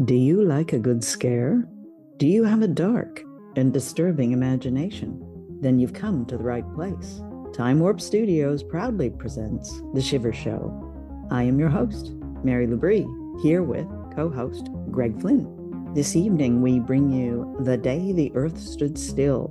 Do you like a good scare? Do you have a dark and disturbing imagination? Then you've come to the right place. Time Warp Studios proudly presents The Shiver Show. I am your host, Mary Labrie, here with co-host Greg Flynn. This evening we bring you The Day the Earth Stood Still.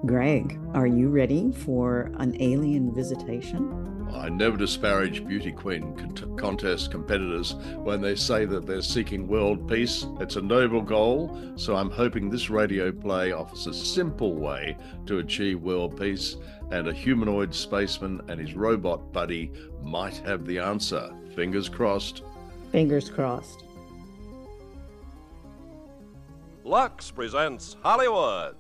Greg, are you ready for an alien visitation? I never disparage beauty queen contest competitors when they say that they're seeking world peace. It's a noble goal, so I'm hoping this radio play offers a simple way to achieve world peace, and a humanoid spaceman and his robot buddy might have the answer. Fingers crossed. Fingers crossed. Lux presents Hollywood.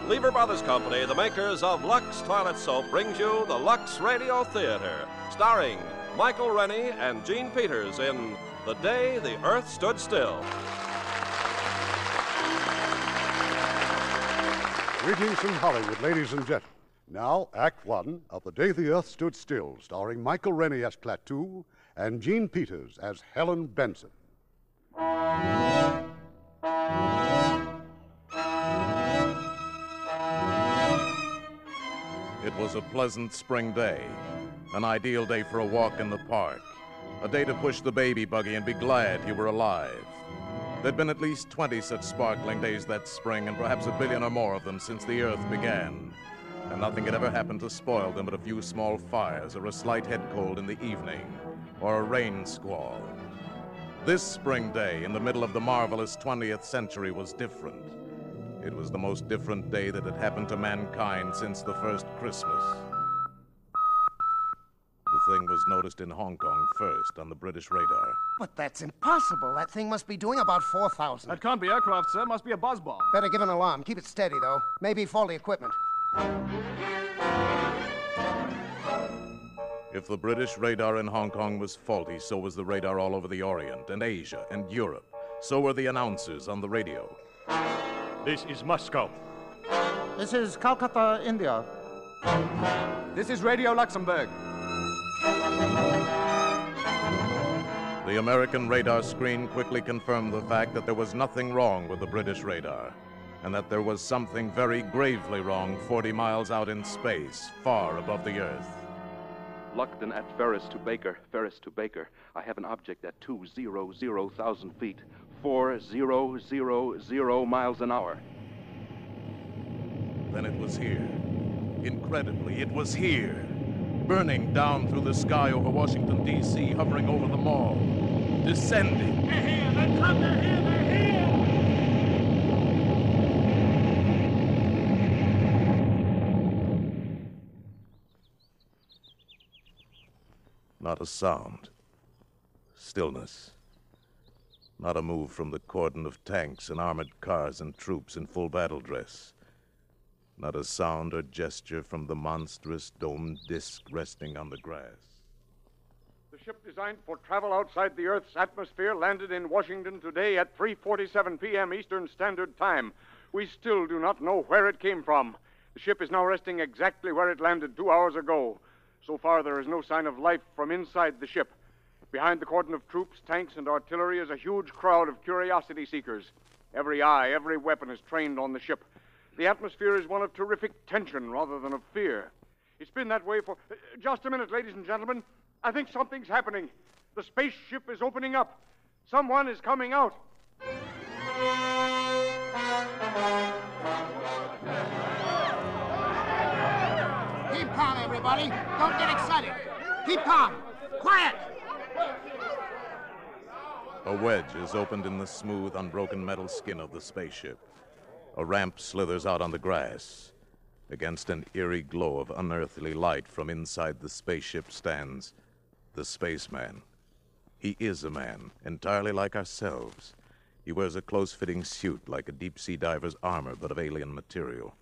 Lever Brothers Company, the makers of Lux Toilet Soap, brings you the Lux Radio Theater, starring Michael Rennie and Gene Peters in The Day the Earth Stood Still. Greetings from Hollywood, ladies and gentlemen. Now, Act One of The Day the Earth Stood Still, starring Michael Rennie as Klaatu and Gene Peters as Helen Benson. It was a pleasant spring day, an ideal day for a walk in the park, a day to push the baby buggy and be glad you were alive. There'd been at least 20 such sparkling days that spring, and perhaps a billion or more of them since the Earth began. And nothing had ever happened to spoil them but a few small fires, or a slight head cold in the evening, or a rain squall. This spring day, in the middle of the marvelous 20th century, was different. It was the most different day that had happened to mankind since the first Christmas. The thing was noticed in Hong Kong first on the British radar. But that's impossible. That thing must be doing about 4,000. That can't be aircraft, sir. Must be a buzz bomb. Better give an alarm. Keep it steady, though. Maybe faulty equipment. If the British radar in Hong Kong was faulty, so was the radar all over the Orient and Asia and Europe. So were the announcers on the radio. This is Moscow. This is Calcutta, India. This is Radio Luxembourg. The American radar screen quickly confirmed the fact that there was nothing wrong with the British radar, and that there was something very gravely wrong 40 miles out in space, far above the Earth. Luckton at Ferris to Baker. I have an object at 200,000 feet, 4000 miles an hour. Then it was here. Incredibly, it was here. Burning down through the sky over Washington, D.C., hovering over the mall. Descending. They're here! They're come! They're here! They're here! Not a sound. Stillness. Not a move from the cordon of tanks and armored cars and troops in full battle dress. Not a sound or gesture from the monstrous domed disk resting on the grass. The ship designed for travel outside the Earth's atmosphere landed in Washington today at 3:47 p.m. Eastern Standard Time. We still do not know where it came from. The ship is now resting exactly where it landed 2 hours ago. So far, there is no sign of life from inside the ship. Behind the cordon of troops, tanks, and artillery is a huge crowd of curiosity seekers. Every eye, every weapon is trained on the ship. The atmosphere is one of terrific tension rather than of fear. It's been that way for... Just a minute, ladies and gentlemen. I think something's happening. The spaceship is opening up. Someone is coming out. Keep calm, everybody. Don't get excited. Keep calm. Quiet! A wedge is opened in the smooth, unbroken metal skin of the spaceship. A ramp slithers out on the grass. Against an eerie glow of unearthly light from inside the spaceship stands the spaceman. He is a man, entirely like ourselves. He wears a close-fitting suit like a deep-sea diver's armor, but of alien material.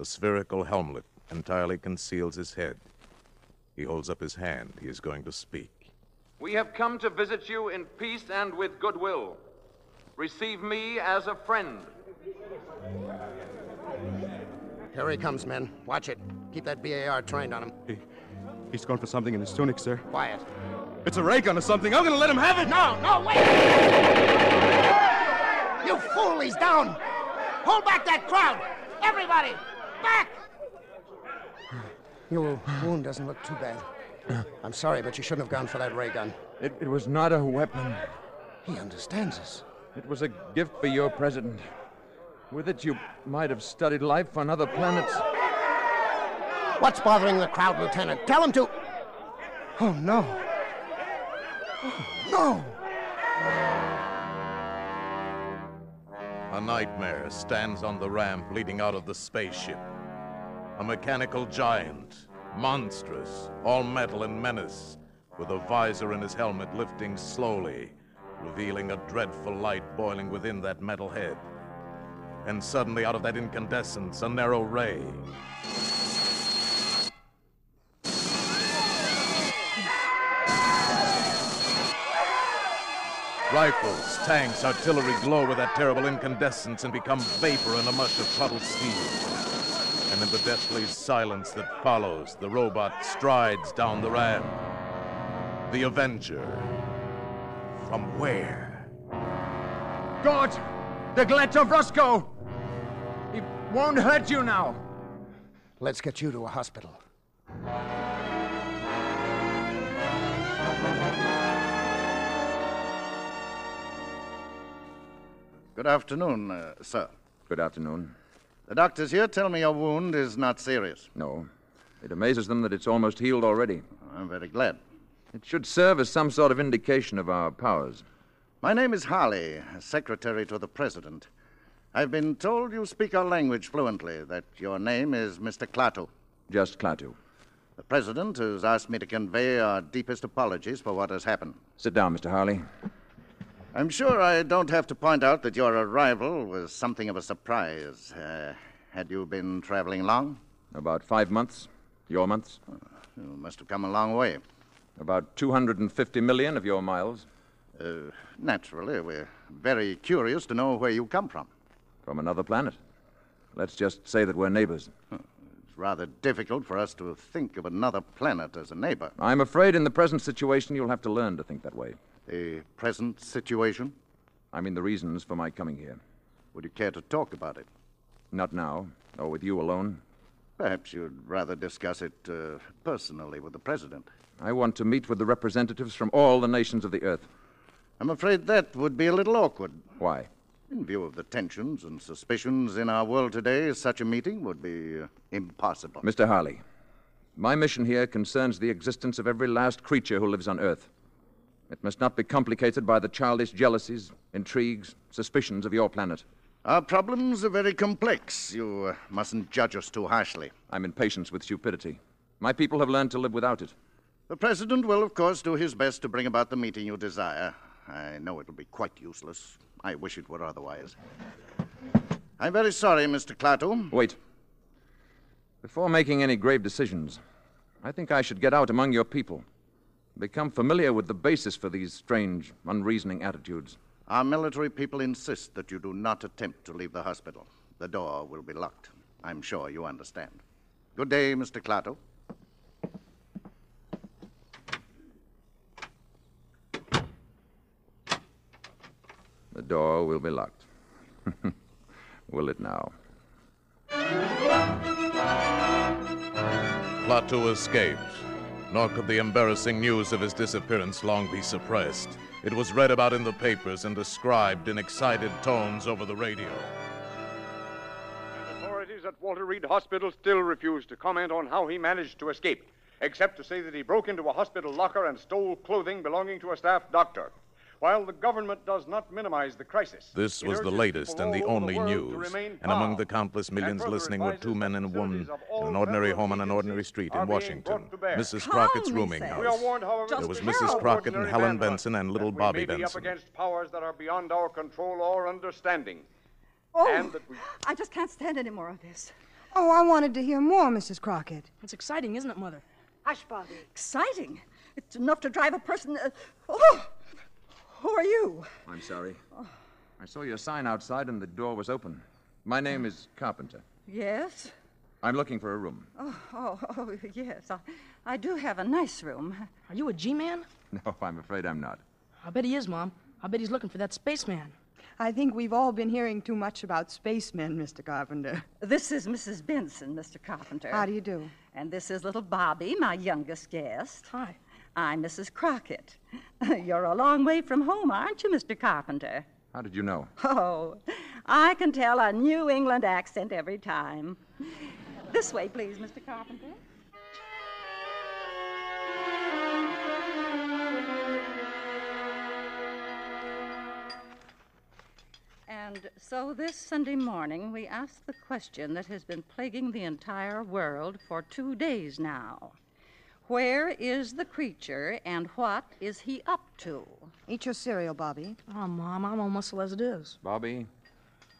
A spherical helmet entirely conceals his head. He holds up his hand. He is going to speak. We have come to visit you in peace and with goodwill. Receive me as a friend. Here he comes, men. Watch it. Keep that BAR trained on him. He's gone for something in his tunic, sir. Quiet. It's a ray gun or something. I'm going to let him have it. No, wait! You fool, he's down. Hold back that crowd. Everybody, back! Your wound doesn't look too bad. I'm sorry, but you shouldn't have gone for that ray gun. It was not a weapon. He understands us. It was a gift for your president. With it, you might have studied life on other planets. What's bothering the crowd, Lieutenant? Tell him to... Oh, no. Oh, no. A nightmare stands on the ramp leading out of the spaceship. A mechanical giant, monstrous, all metal and menace, with a visor in his helmet lifting slowly, revealing a dreadful light boiling within that metal head. And suddenly, out of that incandescence, a narrow ray. Rifles, tanks, artillery glow with that terrible incandescence and become vapor in a mush of puddled steel. And in the deathly silence that follows, the robot strides down the ramp. The Avenger. From where? God! The glitch of Roscoe! He won't hurt you now. Let's get you to a hospital. Good afternoon, sir. Good afternoon. The doctors here tell me your wound is not serious. No. It amazes them that it's almost healed already. I'm very glad. It should serve as some sort of indication of our powers. My name is Harley, secretary to the president. I've been told you speak our language fluently, that your name is Mr. Klaatu. Just Klaatu. The president has asked me to convey our deepest apologies for what has happened. Sit down, Mr. Harley. I'm sure I don't have to point out that your arrival was something of a surprise. Had you been traveling long? About 5 months. Your months? You must have come a long way. About 250 million of your miles. Naturally, we're very curious to know where you come from. From another planet. Let's just say that we're neighbors. It's rather difficult for us to think of another planet as a neighbor. I'm afraid in the present situation you'll have to learn to think that way. The present situation? I mean the reasons for my coming here. Would you care to talk about it? Not now, or with you alone. Perhaps you'd rather discuss it personally with the president. I want to meet with the representatives from all the nations of the Earth. I'm afraid that would be a little awkward. Why? In view of the tensions and suspicions in our world today, such a meeting would be impossible. Mr. Harley, my mission here concerns the existence of every last creature who lives on Earth. It must not be complicated by the childish jealousies, intrigues, suspicions of your planet. Our problems are very complex. You mustn't judge us too harshly. I'm impatient with stupidity. My people have learned to live without it. The president will, of course, do his best to bring about the meeting you desire. I know it'll be quite useless. I wish it were otherwise. I'm very sorry, Mr. Klaatu. Wait. Before making any grave decisions, I think I should get out among your people. Become familiar with the basis for these strange, unreasoning attitudes. Our military people insist that you do not attempt to leave the hospital. The door will be locked. I'm sure you understand. Good day, Mr. Klaatu. The door will be locked. Will it now? Klaatu escaped, nor could the embarrassing news of his disappearance long be suppressed. It was read about in the papers and described in excited tones over the radio. And authorities at Walter Reed Hospital still refuse to comment on how he managed to escape, except to say that he broke into a hospital locker and stole clothing belonging to a staff doctor. While the government does not minimize the crisis. This was the latest and the only news. And among the countless millions listening were two men and a woman in an ordinary home on an ordinary street in Washington. Mrs. Crockett's rooming house. There was Mrs. Crockett and Helen Benson and little Bobby Benson. Up against powers that are beyond our control or understanding. Oh, and that I just can't stand any more of this. Oh, I wanted to hear more, Mrs. Crockett. It's exciting, isn't it, Mother? Hush, Bobby. Exciting? It's enough to drive a person... Who are you? I'm sorry. I saw your sign outside and the door was open. My name is Carpenter. Yes? I'm looking for a room. Oh, yes. I do have a nice room. Are you a G-man? No, I'm afraid I'm not. I bet he is, Mom. I bet he's looking for that spaceman. I think we've all been hearing too much about spacemen, Mr. Carpenter. This is Mrs. Benson, Mr. Carpenter. How do you do? And this is little Bobby, my youngest guest. Hi. I'm Mrs. Crockett. You're a long way from home, aren't you, Mr. Carpenter? How did you know? Oh, I can tell a New England accent every time. This way, please, Mr. Carpenter. And so this Sunday morning, we asked the question that has been plaguing the entire world for 2 days now. Where is the creature, and what is he up to? Eat your cereal, Bobby. Oh, Mom, I'm all muscle as it is. Bobby?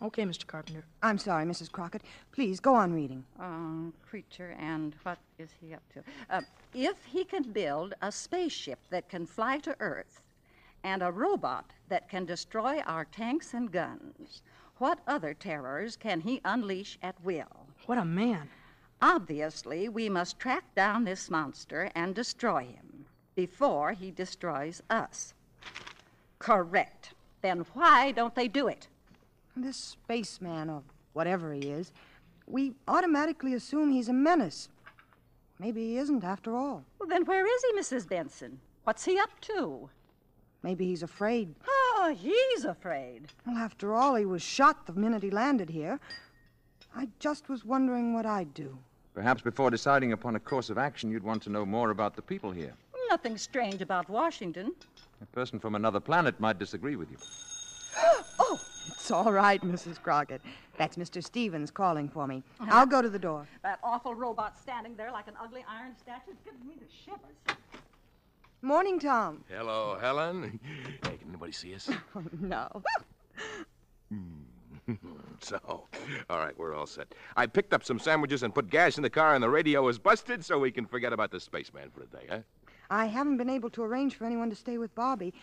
Okay, Mr. Carpenter. I'm sorry, Mrs. Crockett. Please, go on reading. Creature, and what is he up to? If he can build a spaceship that can fly to Earth and a robot that can destroy our tanks and guns, what other terrors can he unleash at will? What a man. Obviously, we must track down this monster and destroy him before he destroys us. Correct. Then why don't they do it? This spaceman, or whatever he is, we automatically assume he's a menace. Maybe he isn't after all. Well, then where is he, Mrs. Benson? What's he up to? Maybe he's afraid. Oh, he's afraid. Well, after all, he was shot the minute he landed here. I just was wondering what I'd do. Perhaps before deciding upon a course of action, you'd want to know more about the people here. Nothing strange about Washington. A person from another planet might disagree with you. Oh, it's all right, Mrs. Crockett. That's Mr. Stevens calling for me. I'll go to the door. That awful robot standing there like an ugly iron statue is giving me the shivers. Morning, Tom. Hello, Helen. Hey, can anybody see us? Oh, no. So, all right, we're all set. I picked up some sandwiches and put gas in the car, and the radio is busted, so we can forget about the spaceman for a day, huh? I haven't been able to arrange for anyone to stay with Bobby.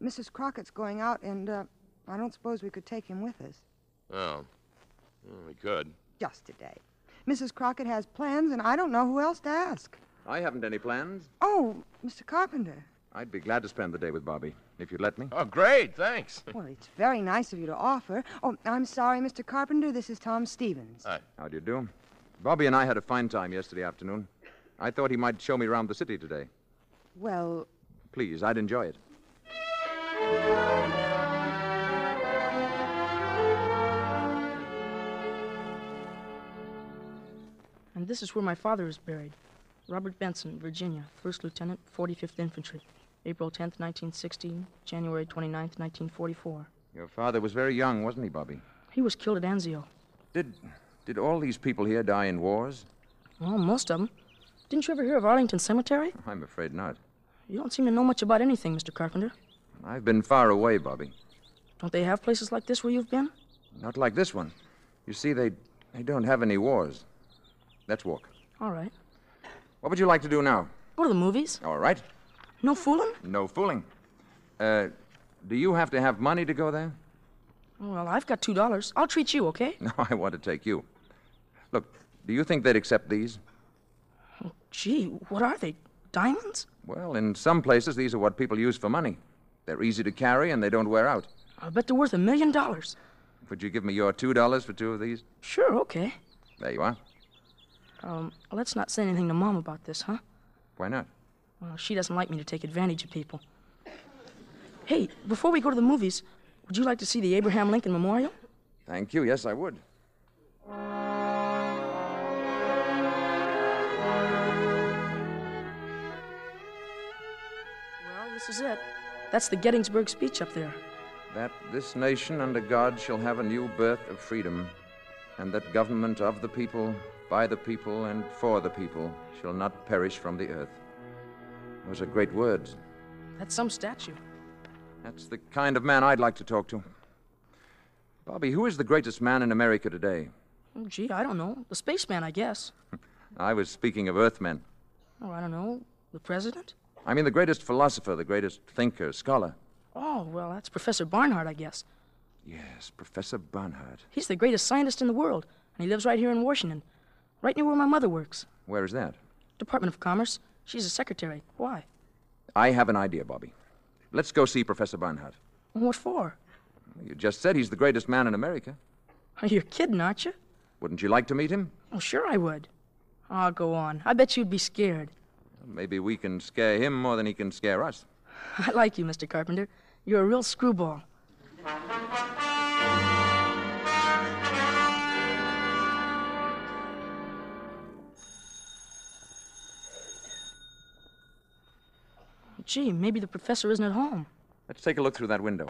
Mrs. Crockett's going out, and I don't suppose we could take him with us. Oh, well, we could. Just today. Mrs. Crockett has plans, and I don't know who else to ask. I haven't any plans. Oh, Mr. Carpenter. I'd be glad to spend the day with Bobby, if you'd let me. Oh, great, thanks. Well, it's very nice of you to offer. Oh, I'm sorry, Mr. Carpenter. This is Tom Stevens. Hi. How do you do? Bobby and I had a fine time yesterday afternoon. I thought he might show me around the city today. Well... Please, I'd enjoy it. And this is where my father is buried. Robert Benson, Virginia, 1st Lieutenant, 45th Infantry. April 10th, 1916, January 29th, 1944. Your father was very young, wasn't he, Bobby? He was killed at Anzio. Did all these people here die in wars? Well, most of them. Didn't you ever hear of Arlington Cemetery? I'm afraid not. You don't seem to know much about anything, Mr. Carpenter. I've been far away, Bobby. Don't they have places like this where you've been? Not like this one. You see, they don't have any wars. Let's walk. All right. What would you like to do now? Go to the movies. All right. No fooling? No fooling. Do you have to have money to go there? Well, I've got $2. I'll treat you, okay? No, I want to take you. Look, do you think they'd accept these? Oh, gee, what are they? Diamonds? Well, in some places, these are what people use for money. They're easy to carry and they don't wear out. I bet they're worth $1 million. Would you give me your $2 for 2 of these? Sure, okay. There you are. Let's not say anything to Mom about this, huh? Why not? Well, she doesn't like me to take advantage of people. Hey, before we go to the movies, would you like to see the Abraham Lincoln Memorial? Thank you. Yes, I would. Well, this is it. That's the Gettysburg speech up there. That this nation under God shall have a new birth of freedom, and that government of the people, by the people, and for the people shall not perish from the earth. Those are great words. That's some statue. That's the kind of man I'd like to talk to. Bobby, who is the greatest man in America today? Oh, gee, I don't know. The spaceman, I guess. I was speaking of Earthmen. Oh, I don't know. The president? I mean the greatest philosopher, the greatest thinker, scholar. Oh, well, that's Professor Barnard, I guess. Yes, Professor Barnard. He's the greatest scientist in the world, and he lives right here in Washington. Right near where my mother works. Where is that? Department of Commerce. She's a secretary. Why? I have an idea, Bobby. Let's go see Professor Barnhart. What for? You just said he's the greatest man in America. You're kidding, aren't you? Wouldn't you like to meet him? Oh, sure I would. Oh, go on. I bet you'd be scared. Maybe we can scare him more than he can scare us. I like you, Mr. Carpenter. You're a real screwball. Gee, maybe the professor isn't at home. Let's take a look through that window.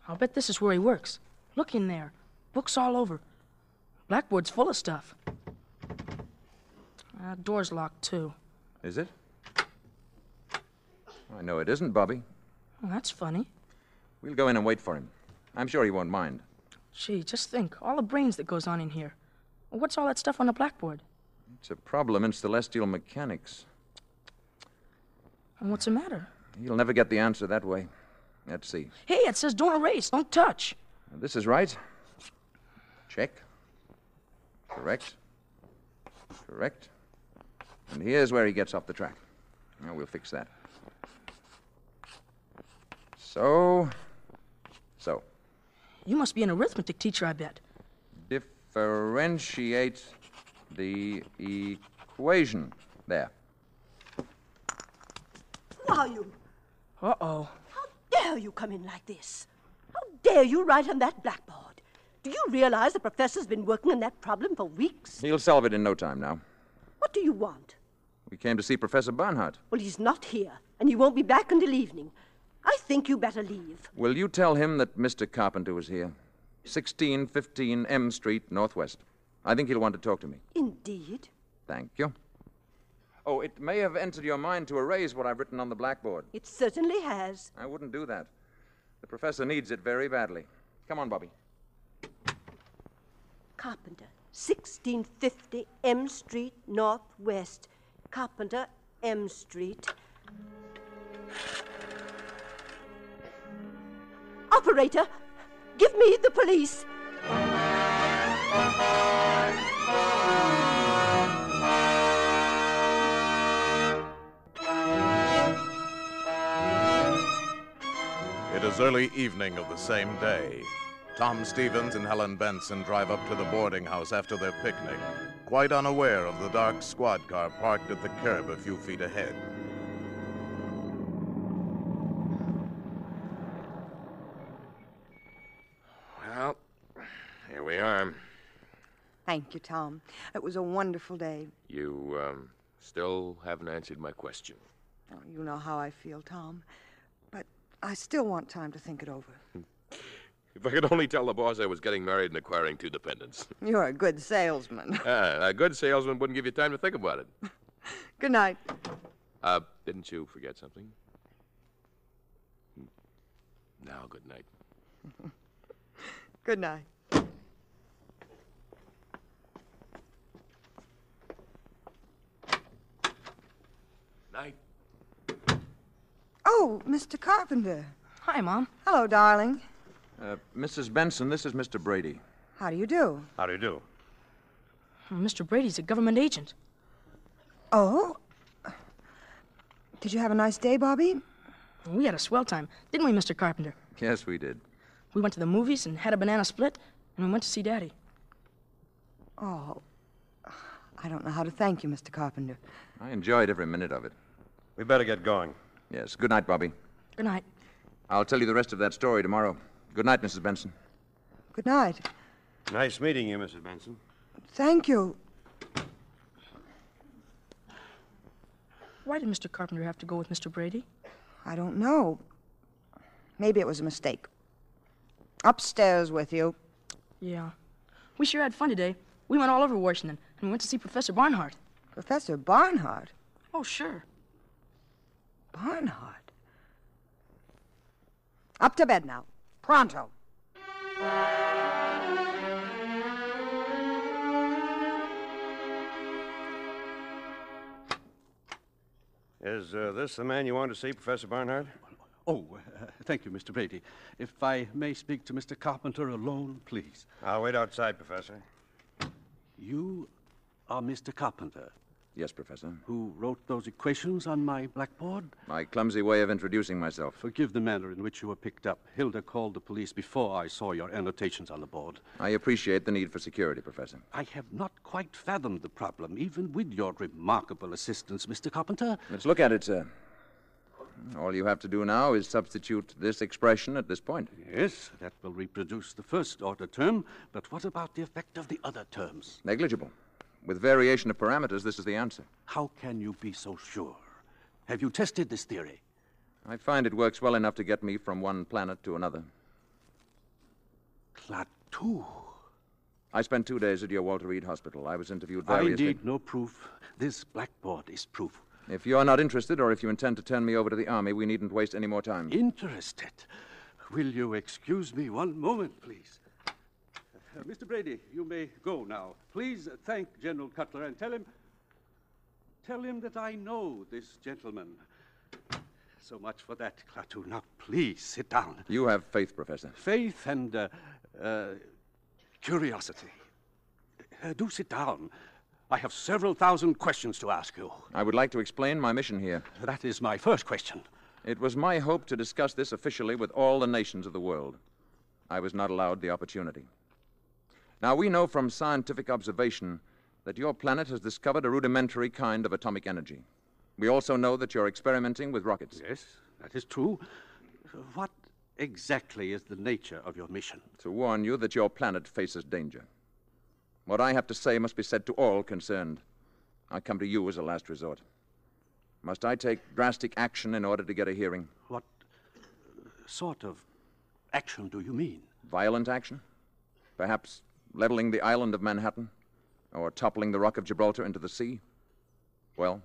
I'll bet this is where he works. Look in there. Books all over. Blackboard's full of stuff. Door's locked, too. Is it? I know it isn't, Bobby. Well, that's funny. We'll go in and wait for him. I'm sure he won't mind. Gee, just think. All the brains that goes on in here. What's all that stuff on the blackboard? It's a problem in celestial mechanics. And what's the matter? You'll never get the answer that way. Let's see. Hey, it says don't erase, don't touch. This is right. Check. Correct. Correct. And here's where he gets off the track. Now we'll fix that. So. You must be an arithmetic teacher, I bet. Differentiate the equation. There. Who are you? Uh-oh. How dare you come in like this? How dare you write on that blackboard? Do you realize the professor's been working on that problem for weeks? He'll solve it in no time now. What do you want? We came to see Professor Barnhart. Well, he's not here, and he won't be back until evening. I think you better leave. Will you tell him that Mr. Carpenter was here? 1615 M Street, Northwest. I think he'll want to talk to me. Indeed. Thank you. Oh, it may have entered your mind to erase what I've written on the blackboard. It certainly has. I wouldn't do that. The professor needs it very badly. Come on, Bobby. Carpenter, 1650 M Street, Northwest. Carpenter, M Street. Operator, give me the police. It is early evening of the same day. Tom Stevens and Helen Benson drive up to the boarding house after their picnic, quite unaware of the dark squad car parked at the curb a few feet ahead. Well, here we are. Thank you, Tom. It was a wonderful day. You, still haven't answered my question. Oh, you know how I feel, Tom. But I still want time to think it over. If I could only tell the boss I was getting married and acquiring 2 dependents. You're a good salesman. A good salesman wouldn't give you time to think about it. Good night. Didn't you forget something? Now, good night. Good night. Night. Oh, Mr. Carpenter. Hi, Mom. Hello, darling. Mrs. Benson, this is Mr. Brady. How do you do? How do you do? Mr. Brady's a government agent. Oh? Did you have a nice day, Bobby? We had a swell time, didn't we, Mr. Carpenter? Yes, we did. We went to the movies and had a banana split, and we went to see Daddy. Oh, I don't know how to thank you, Mr. Carpenter. I enjoyed every minute of it. We better get going. Yes. Good night, Bobby. Good night. I'll tell you the rest of that story tomorrow. Good night, Mrs. Benson. Good night. Nice meeting you, Mrs. Benson. Thank you. Why did Mr. Carpenter have to go with Mr. Brady? I don't know. Maybe it was a mistake. Upstairs with you. Yeah. We sure had fun today. We went all over Washington, and we went to see Professor Barnhart. Professor Barnhart? Oh, sure. Barnhart? Up to bed now. Pronto. Is this the man you want to see, Professor Barnhart? Oh, thank you, Mr. Brady. If I may speak to Mr. Carpenter alone, please. I'll wait outside, Professor. You are Mr. Carpenter, Yes, Professor. who wrote those equations on my blackboard? My clumsy way of introducing myself. Forgive the manner in which you were picked up. Hilda called the police before I saw your annotations on the board. I appreciate the need for security, Professor. I have not quite fathomed the problem, even with your remarkable assistance, Mr. Carpenter. Let's look at it, sir. All you have to do now is substitute this expression at this point. Yes, that will reproduce the first-order term, but what about the effect of the other terms? Negligible. With variation of parameters, this is the answer. How can you be so sure? Have you tested this theory? I find it works well enough to get me from one planet to another. Klaatu. I spent 2 days at your Walter Reed Hospital. I was interviewed I variously. need no proof. This blackboard is proof. If you're not interested, or if you intend to turn me over to the Army, we needn't waste any more time. Interested? Will you excuse me one moment, please? Mr. Brady, you may go now. Please thank General Cutler and tell him that I know this gentleman. So much for that, Klaatu. Now, please sit down. You have faith, Professor. Faith and curiosity. Do sit down. I have several thousand questions to ask you. I would like to explain my mission here. That is my first question. It was my hope to discuss this officially with all the nations of the world. I was not allowed the opportunity. Now, we know from scientific observation that your planet has discovered a rudimentary kind of atomic energy. We also know that you're experimenting with rockets. Yes, that is true. What exactly is the nature of your mission? To warn you that your planet faces danger. What I have to say must be said to all concerned. I come to you as a last resort. Must I take drastic action in order to get a hearing? What sort of action do you mean? Violent action? Perhaps leveling the island of Manhattan? Or toppling the Rock of Gibraltar into the sea? Well?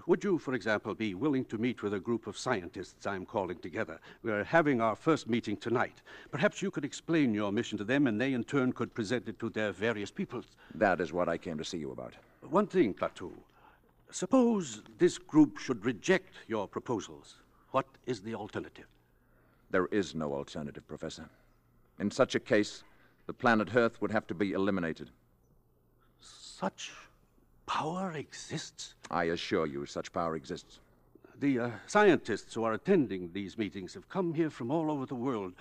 Would you, for example, be willing to meet with a group of scientists I'm calling together? We're having our first meeting tonight. Perhaps you could explain your mission to them, and they in turn could present it to their various peoples. That is what I came to see you about. One thing, Klaatu. Suppose this group should reject your proposals. What is the alternative? There is no alternative, Professor. In such a case, the planet Earth would have to be eliminated. Such power exists? I assure you such power exists. The scientists who are attending these meetings have come here from all over the world.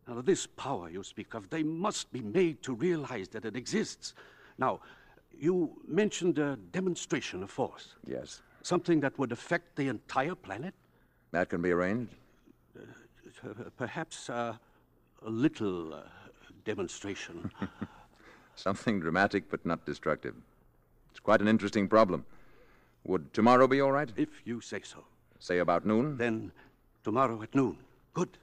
Now, this power you speak of, they must be made to realize that it exists. Now, you mentioned a demonstration of force. Yes. Something that would affect the entire planet? That can be arranged. Perhaps a little demonstration. Something dramatic but not destructive. It's quite an interesting problem. Would tomorrow be all right? If you say so. Say about noon? Then tomorrow at noon. Good.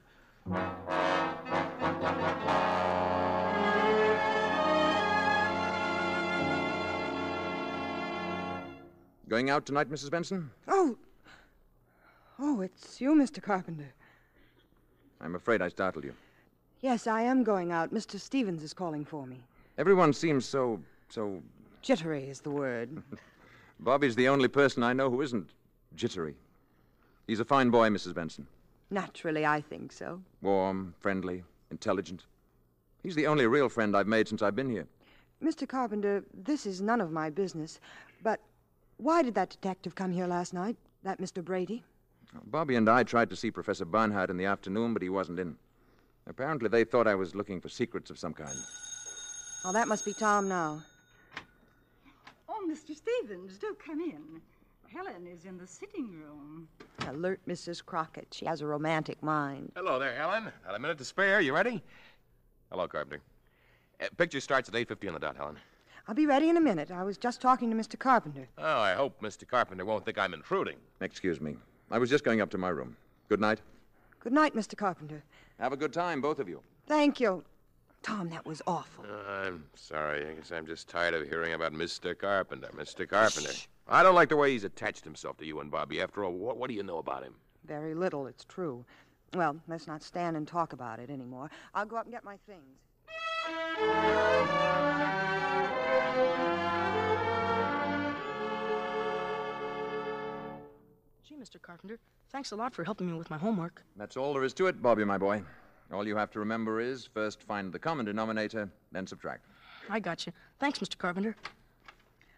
Going out tonight, Mrs. Benson? Oh, it's you, Mr. Carpenter. I'm afraid I startled you. Yes, I am going out. Mr. Stevens is calling for me. Everyone seems so... Jittery is the word. Bobby's the only person I know who isn't jittery. He's a fine boy, Mrs. Benson. Naturally, I think so. Warm, friendly, intelligent. He's the only real friend I've made since I've been here. Mr. Carpenter, this is none of my business, but why did that detective come here last night, that Mr. Brady? Bobby and I tried to see Professor Bernhardt in the afternoon, but he wasn't in. Apparently, they thought I was looking for secrets of some kind. Oh, that must be Tom now. Oh, Mr. Stevens, do come in. Helen is in the sitting room. Alert Mrs. Crockett. She has a romantic mind. Hello there, Helen. Got a minute to spare. You ready? Hello, Carpenter. Picture starts at 8:50 on the dot, Helen. I'll be ready in a minute. I was just talking to Mr. Carpenter. Oh, I hope Mr. Carpenter won't think I'm intruding. Excuse me. I was just going up to my room. Good night. Good night, Mr. Carpenter. Have a good time, both of you. Thank you. Tom, that was awful. I'm sorry. I guess I'm just tired of hearing about Mr. Carpenter. Mr. Carpenter. Shh. I don't like the way he's attached himself to you and Bobby. After all, what do you know about him? Very little, it's true. Well, let's not stand and talk about it anymore. I'll go up and get my things. Gee, Mr. Carpenter, thanks a lot for helping me with my homework. That's all there is to it, Bobby, my boy. All you have to remember is first find the common denominator, then subtract. I got you. Thanks, Mr. Carpenter.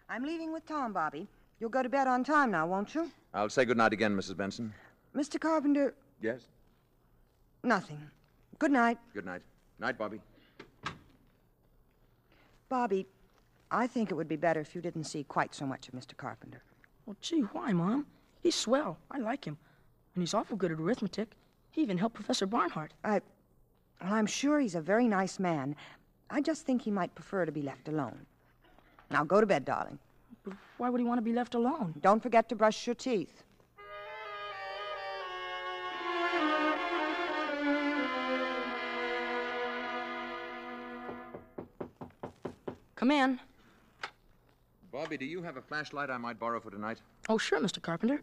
I'm leaving with Tom, Bobby. You'll go to bed on time now, won't you? I'll say good night again, Mrs. Benson. Mr. Carpenter... Yes? Nothing. Good night. Good night. Night, Bobby. Bobby, I think it would be better if you didn't see quite so much of Mr. Carpenter. Well, gee, why, Mom? He's swell. I like him. And he's awful good at arithmetic. He even helped Professor Barnhart. Well, I'm sure he's a very nice man. I just think he might prefer to be left alone. Now, go to bed, darling. But why would he want to be left alone? Don't forget to brush your teeth. Come in. Bobby, do you have a flashlight I might borrow for tonight? Oh, sure, Mr. Carpenter.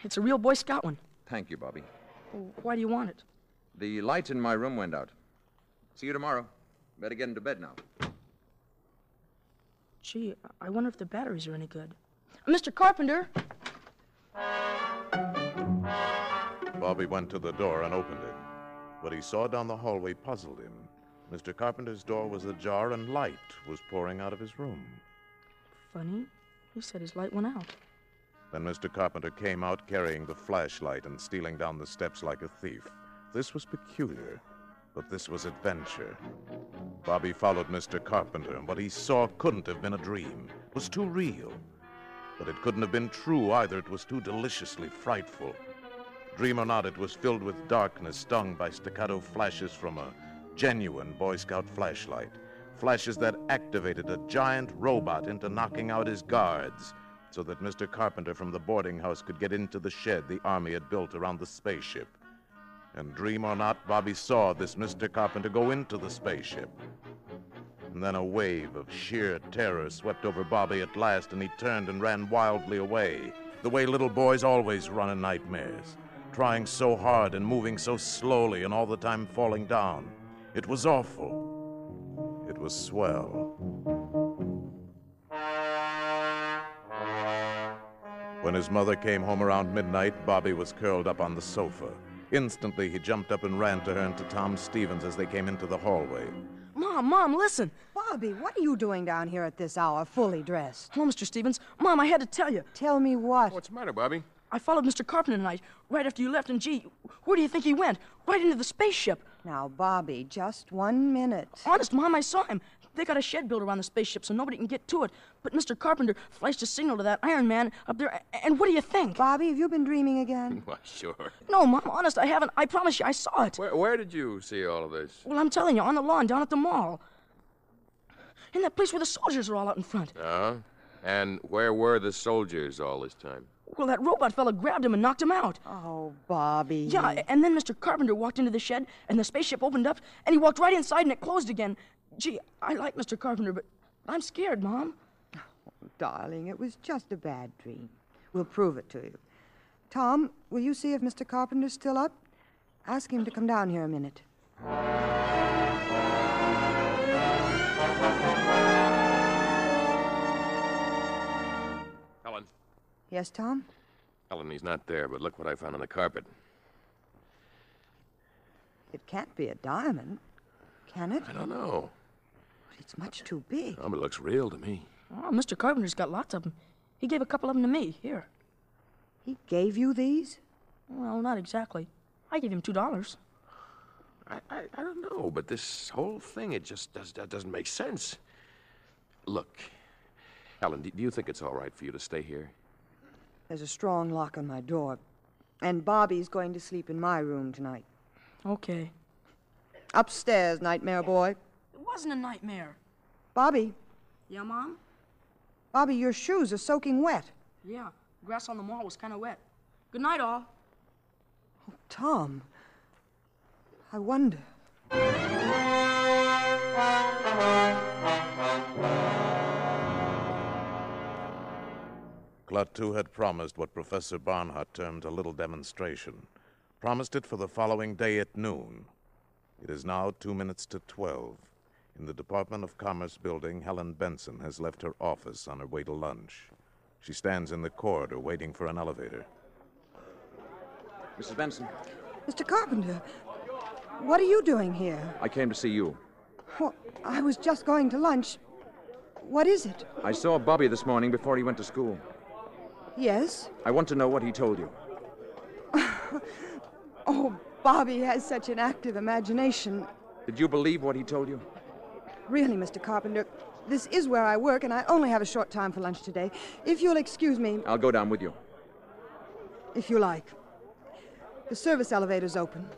It's a real Boy Scout one. Thank you, Bobby. Why do you want it? The light in my room went out. See you tomorrow. Better get into bed now. Gee, I wonder if the batteries are any good. Mr. Carpenter! Bobby went to the door and opened it. What he saw down the hallway puzzled him. Mr. Carpenter's door was ajar and light was pouring out of his room. Funny. He said his light went out. Then Mr. Carpenter came out carrying the flashlight and stealing down the steps like a thief. This was peculiar, but this was adventure. Bobby followed Mr. Carpenter, and what he saw couldn't have been a dream. It was too real. But it couldn't have been true either. It was too deliciously frightful. Dream or not, it was filled with darkness, stung by staccato flashes from a genuine Boy Scout flashlight. Flashes that activated a giant robot into knocking out his guards so that Mr. Carpenter from the boarding house could get into the shed the Army had built around the spaceship. And dream or not, Bobby saw this Mr. Carpenter go into the spaceship. And then a wave of sheer terror swept over Bobby at last, and he turned and ran wildly away, the way little boys always run in nightmares, trying so hard and moving so slowly and all the time falling down. It was awful. It was swell. When his mother came home around midnight, Bobby was curled up on the sofa. Instantly, he jumped up and ran to her and to Tom Stevens as they came into the hallway. Mom, listen. Bobby, what are you doing down here at this hour, fully dressed? Hello, Mr. Stevens. Mom, I had to tell you. Tell me what? What's the matter, Bobby? I followed Mr. Carpenter tonight, right after you left, and gee, where do you think he went? Right into the spaceship. Now, Bobby, just 1 minute. Honest, Mom, I saw him. They got a shed built around the spaceship so nobody can get to it. But Mr. Carpenter flashed a signal to that Iron Man up there, and what do you think? Bobby, have you been dreaming again? Why, sure. No, Mom, honest, I haven't. I promise you, I saw it. Where did you see all of this? Well, I'm telling you, on the lawn down at the mall. In that place where the soldiers are all out in front. And where were the soldiers all this time? Well, that robot fella grabbed him and knocked him out. Oh, Bobby. Yeah, and then Mr. Carpenter walked into the shed, and the spaceship opened up, and he walked right inside, and it closed again. Gee, I like Mr. Carpenter, but I'm scared, Mom. Oh, darling, it was just a bad dream. We'll prove it to you. Tom, will you see if Mr. Carpenter's still up? Ask him to come down here a minute. Helen. Yes, Tom? Helen, he's not there, but look what I found on the carpet. It can't be a diamond, can it? I don't know. But it's much too big. Oh, but it looks real to me. Oh, Mr. Carpenter's got lots of them. He gave a couple of them to me. Here. He gave you these? Well, not exactly. I gave him $2. I don't know, but this whole thing, it just doesn't make sense. Look, Helen, do you think it's all right for you to stay here? There's a strong lock on my door, and Bobby's going to sleep in my room tonight. Okay. Upstairs, nightmare boy. It wasn't a nightmare. Bobby. Yeah, Mom? Bobby, your shoes are soaking wet. Yeah, grass on the mall was kind of wet. Good night, all. Oh, Tom. I wonder. Klaatu had promised what Professor Barnhart termed a little demonstration. Promised it for the following day at noon. It is now 2 minutes to 12. In the Department of Commerce building, Helen Benson has left her office on her way to lunch. She stands in the corridor waiting for an elevator. Mrs. Benson. Mr. Carpenter, what are you doing here? I came to see you. Well, I was just going to lunch. What is it? I saw Bobby this morning before he went to school. Yes? I want to know what he told you. Oh, Bobby has such an active imagination. Did you believe what he told you? Really, Mr. Carpenter, this is where I work, and I only have a short time for lunch today. If you'll excuse me... I'll go down with you. If you like. The service elevator's open.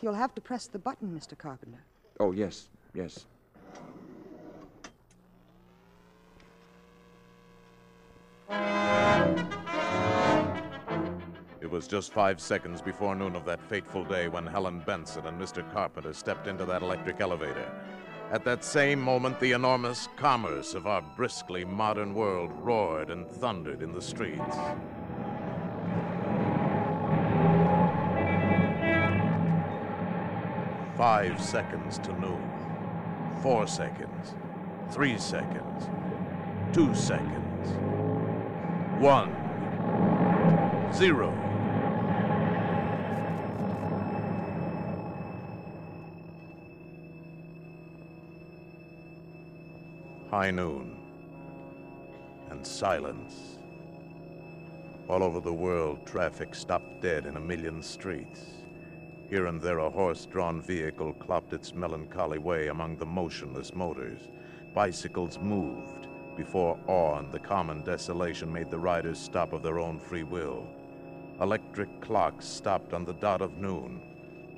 You'll have to press the button, Mr. Carpenter. Oh, yes, yes. It was just 5 seconds before noon of that fateful day when Helen Benson and Mr. Carpenter stepped into that electric elevator. At that same moment, the enormous commerce of our briskly modern world roared and thundered in the streets. "5 seconds to noon. 4 seconds. 3 seconds. 2 seconds. 1. 0. High noon. And silence. All over the world, traffic stopped dead in a million streets. Here and there, a horse-drawn vehicle clopped its melancholy way among the motionless motors. Bicycles moved before awe and the common desolation made the riders stop of their own free will. Electric clocks stopped on the dot of noon.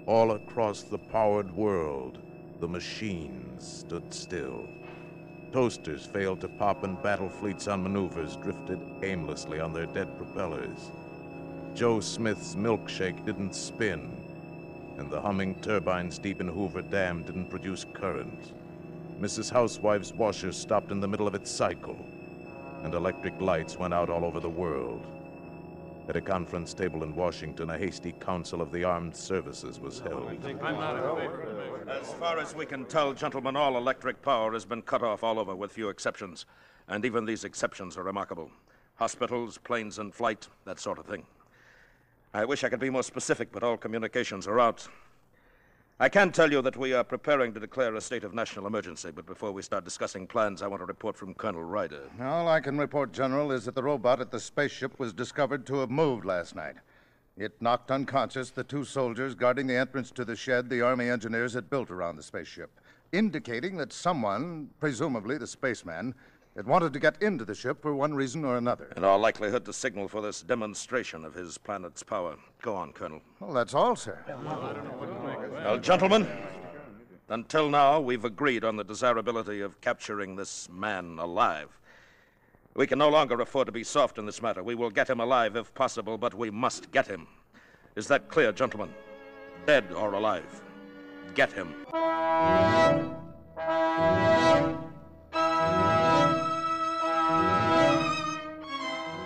All across the powered world, the machines stood still. Toasters failed to pop and battle fleets on maneuvers drifted aimlessly on their dead propellers. Joe Smith's milkshake didn't spin, and the humming turbines deep in Hoover Dam didn't produce current. Mrs. Housewife's washer stopped in the middle of its cycle, and electric lights went out all over the world. At a conference table in Washington, a hasty council of the armed services was held. As far as we can tell, gentlemen, all electric power has been cut off all over, with few exceptions. And even these exceptions are remarkable. Hospitals, planes in flight, that sort of thing. I wish I could be more specific, but all communications are out. I can tell you that we are preparing to declare a state of national emergency, but before we start discussing plans, I want a report from Colonel Ryder. All I can report, General, is that the robot at the spaceship was discovered to have moved last night. It knocked unconscious the 2 soldiers guarding the entrance to the shed the Army engineers had built around the spaceship, indicating that someone, presumably the spaceman, had wanted to get into the ship for one reason or another. In all likelihood, to signal for this demonstration of his planet's power. Go on, Colonel. Well, that's all, sir. Well, gentlemen, until now, we've agreed on the desirability of capturing this man alive. We can no longer afford to be soft in this matter. We will get him alive if possible, but we must get him. Is that clear, gentlemen? Dead or alive, get him.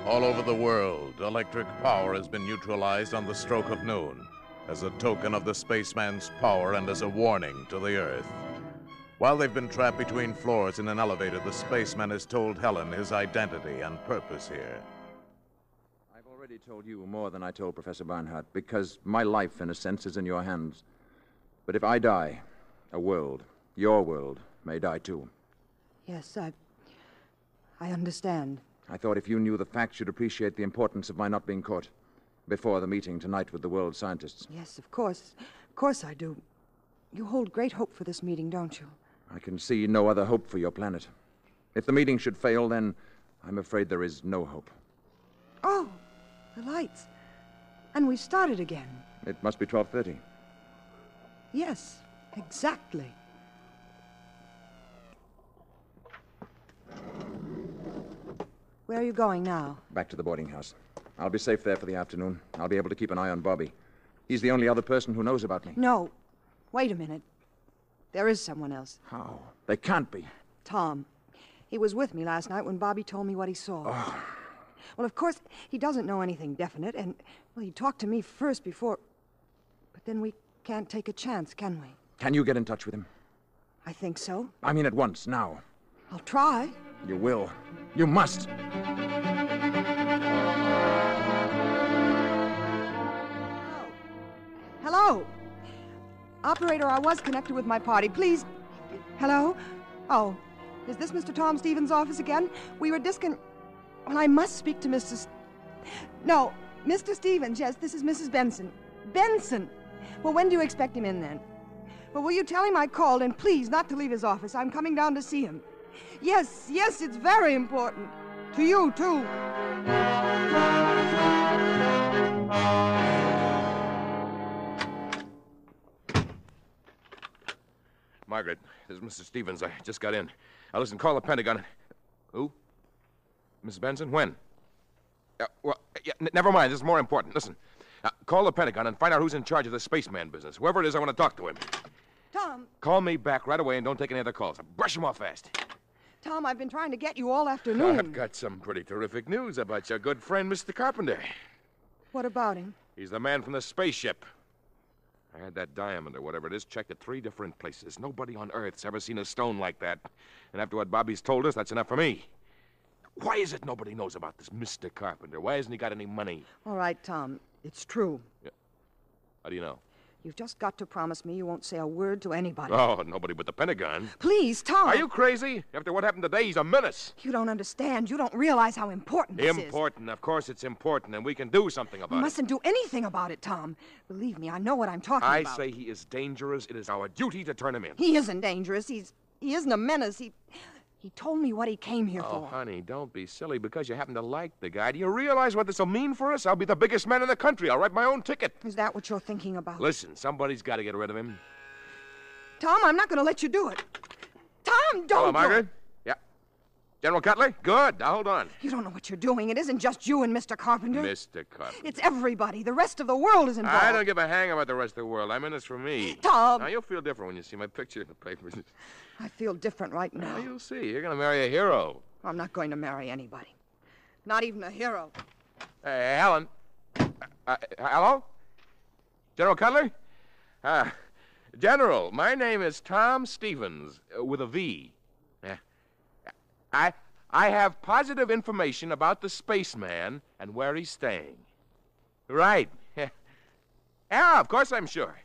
All over the world, electric power has been neutralized on the stroke of noon, as a token of the spaceman's power and as a warning to the Earth. While they've been trapped between floors in an elevator, the spaceman has told Helen his identity and purpose here. I've already told you more than I told Professor Barnhart, because my life, in a sense, is in your hands. But if I die, a world, your world, may die too. Yes, I understand. I thought if you knew the facts, you'd appreciate the importance of my not being caught before the meeting tonight with the world scientists. Yes, of course. Of course I do. You hold great hope for this meeting, don't you? I can see no other hope for your planet. If the meeting should fail, then I'm afraid there is no hope. Oh, the lights. And we started again. It must be 12:30. Yes, exactly. Where are you going now? Back to the boarding house. I'll be safe there for the afternoon. I'll be able to keep an eye on Bobby. He's the only other person who knows about me. No. Wait a minute. There is someone else. How? They can't be. Tom. He was with me last night when Bobby told me what he saw. Oh. Well, of course, he doesn't know anything definite, and, well, he talked to me first before... But then we can't take a chance, can we? Can you get in touch with him? I think so. I mean at once, now. I'll try. You will. You must. Hello. Operator, I was connected with my party. Please. Hello? Oh, is this Mr. Tom Stevens' office again? We were Well, I must speak to Mr. No, Mr. Stevens. Yes, this is Mrs. Benson. Benson! Well, when do you expect him in then? Well, will you tell him I called, and please not to leave his office. I'm coming down to see him. Yes, it's very important. To you, too. Margaret, this is Mr. Stevens. I just got in. Now, listen, call the Pentagon. Who? Mrs. Benson? When? Never mind. This is more important. Listen, call the Pentagon and find out who's in charge of the spaceman business. Whoever it is, I want to talk to him. Tom. Call me back right away and don't take any other calls. Brush them off fast. Tom, I've been trying to get you all afternoon. I've got some pretty terrific news about your good friend, Mr. Carpenter. What about him? He's the man from the spaceship. I had that diamond or whatever it is checked at 3 different places. Nobody on Earth's ever seen a stone like that. And after what Bobby's told us, that's enough for me. Why is it nobody knows about this Mr. Carpenter? Why hasn't he got any money? All right, Tom. It's true. Yeah. How do you know? You've just got to promise me you won't say a word to anybody. Oh, nobody but the Pentagon. Please, Tom. Are you crazy? After what happened today, he's a menace. You don't understand. You don't realize how important this is. Important. Of course it's important, and we can do something about it. You mustn't do anything about it, Tom. Believe me, I know what I'm talking about. I say he is dangerous. It is our duty to turn him in. He isn't dangerous. He isn't a menace. He told me what he came here for. Oh, honey, don't be silly because you happen to like the guy. Do you realize what this will mean for us? I'll be the biggest man in the country. I'll write my own ticket. Is that what you're thinking about? Listen, somebody's got to get rid of him. Tom, I'm not going to let you do it. Tom, don't. Hello, Margaret. Yeah. General Cutler? Good. Now, hold on. You don't know what you're doing. It isn't just you and Mr. Carpenter. Mr. Carpenter. It's everybody. The rest of the world is involved. I don't give a hang about the rest of the world. I'm in this for me. Tom. Now, you'll feel different when you see my picture in the papers. I feel different right now. Well, you'll see. You're going to marry a hero. I'm not going to marry anybody. Not even a hero. Hey, Helen. Hello? General Cutler? General, my name is Tom Stevens, with a V. I have positive information about the spaceman and where he's staying. Right. Yeah, of course I'm sure.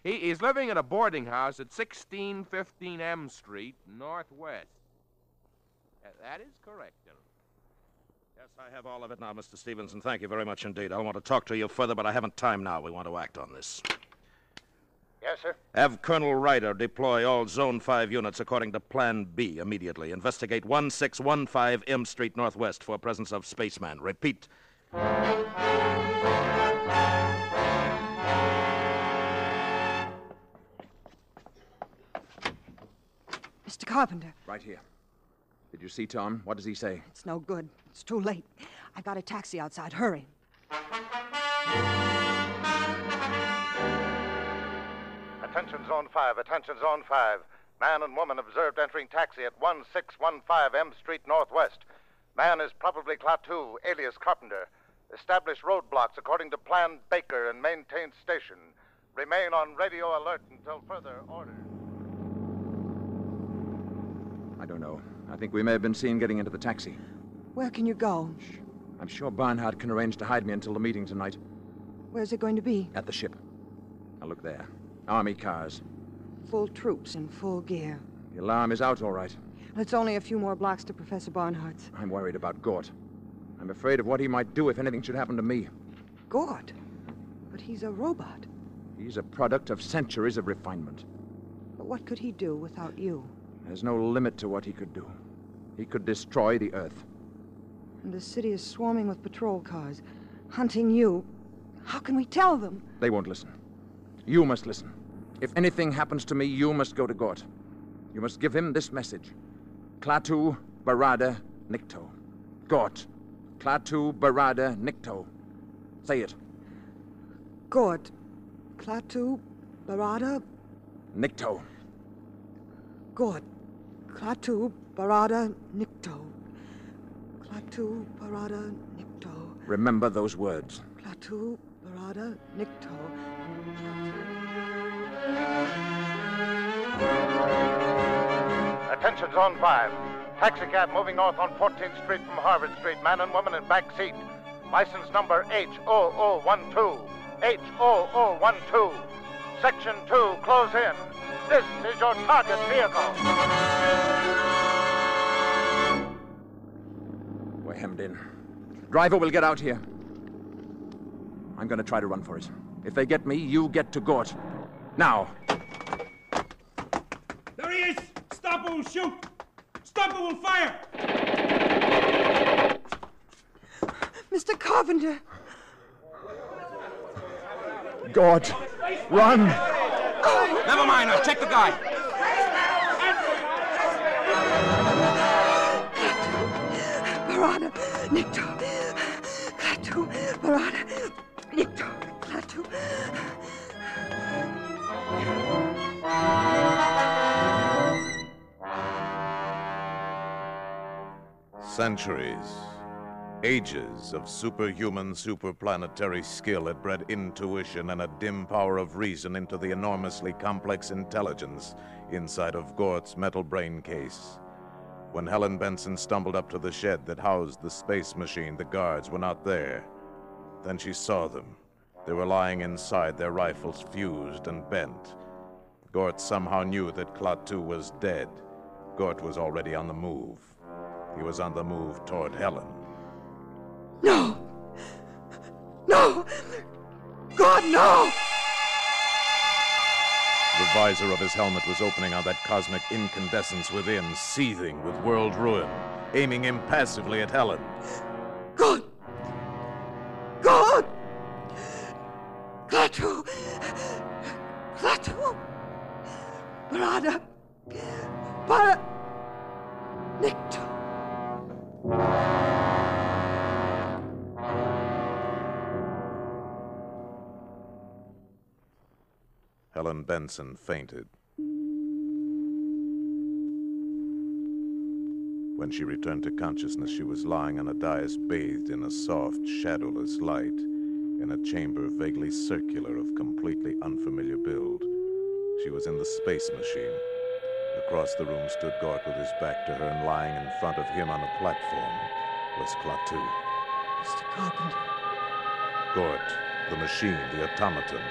He's living in a boarding house at 1615 M Street, Northwest. That is correct, General. Yes, I have all of it now, Mr. Stevens, and thank you very much indeed. I want to talk to you further, but I haven't time now. We want to act on this. Yes, sir? Have Colonel Ryder deploy all Zone 5 units according to Plan B immediately. Investigate 1615 M Street, Northwest for presence of spaceman. Repeat. Mr. Carpenter. Right here. Did you see Tom? What does he say? It's no good. It's too late. I've got a taxi outside. Hurry. Attention Zone 5, attention Zone 5. Man and woman observed entering taxi at 1615 M Street Northwest. Man is probably Klaatu, alias Carpenter. Establish roadblocks according to Plan Baker and maintain station. Remain on radio alert until further orders. I don't know. I think we may have been seen getting into the taxi. Where can you go? Shh. I'm sure Barnhart can arrange to hide me until the meeting tonight. Where's it going to be? At the ship. Now look there. Army cars. Full troops in full gear. The alarm is out all right. It's only a few more blocks to Professor Barnhart's. I'm worried about Gort. I'm afraid of what he might do if anything should happen to me. Gort? But he's a robot. He's a product of centuries of refinement. But what could he do without you? There's no limit to what he could do. He could destroy the Earth. And the city is swarming with patrol cars, hunting you. How can we tell them? They won't listen. You must listen. If anything happens to me, you must go to Gort. You must give him this message. Klaatu Barada Nikto. Gort. Klaatu Barada Nikto. Say it. Gort. Klaatu Barada Nikto. Gort. Klaatu Barada Nikto. Klaatu Barada Nikto. Remember those words. Klaatu Barada Nikto. Attention Zone 5. Taxicab moving north on 14th Street from Harvard Street. Man and woman in back seat. License number H0012. H0012. Section 2, close in. This is your target vehicle. We're hemmed in. Driver will get out here. I'm going to try to run for it. If they get me, you get to Gort. Now. There he is! Stop or we'll shoot! Stop or we'll fire! Mr. Carpenter! Gort, run! Never mind, I'll check the guy. Parada, Nikto, Klaatu, Parada, Nikto, Klaatu. Centuries, ages of superhuman, superplanetary skill had bred intuition and a dim power of reason into the enormously complex intelligence inside of Gort's metal brain case. When Helen Benson stumbled up to the shed that housed the space machine, the guards were not there. Then she saw them. They were lying inside, their rifles fused and bent. Gort somehow knew that Klaatu was dead. Gort was already on the move. He was on the move toward Helen. No! No! God, no! The visor of his helmet was opening on that cosmic incandescence within, seething with world ruin, aiming impassively at Helen. God! God! Klaatu! Klaatu! Parada! Nikto! Helen Benson fainted. When she returned to consciousness, she was lying on a dais bathed in a soft, shadowless light in a chamber vaguely circular of completely unfamiliar build. She was in the space machine. Across the room stood Gort with his back to her, and lying in front of him on a platform was Klaatu. Mr. Carpenter. Gort, the machine, the automaton,